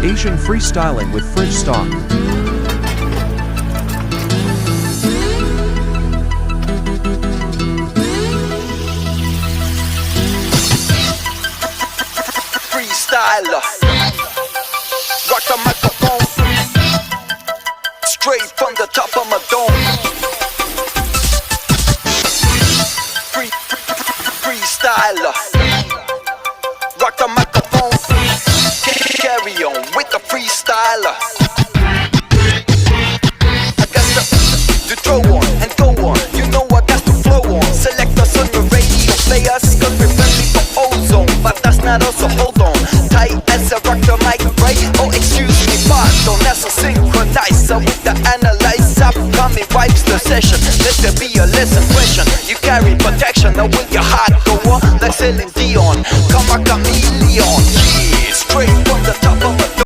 Asian freestyling with Fridge Stock. Freestyler, rock the microphone, straight from the top of my dome. Freestyler, rock the microphone, carry on with the freestyler. I got to throw on and go on, you know I got to flow on. Select us on your radio players, cause we're friendly for ozone. But that's not also, hold on, tight as I rock the mic, right? Oh excuse me, pardon, that's a synchronizer with the analyzer. Upcoming wipes the session, let there be a less impression. You carry protection, now will your heart go on like Celine Dion? Come a chameleon.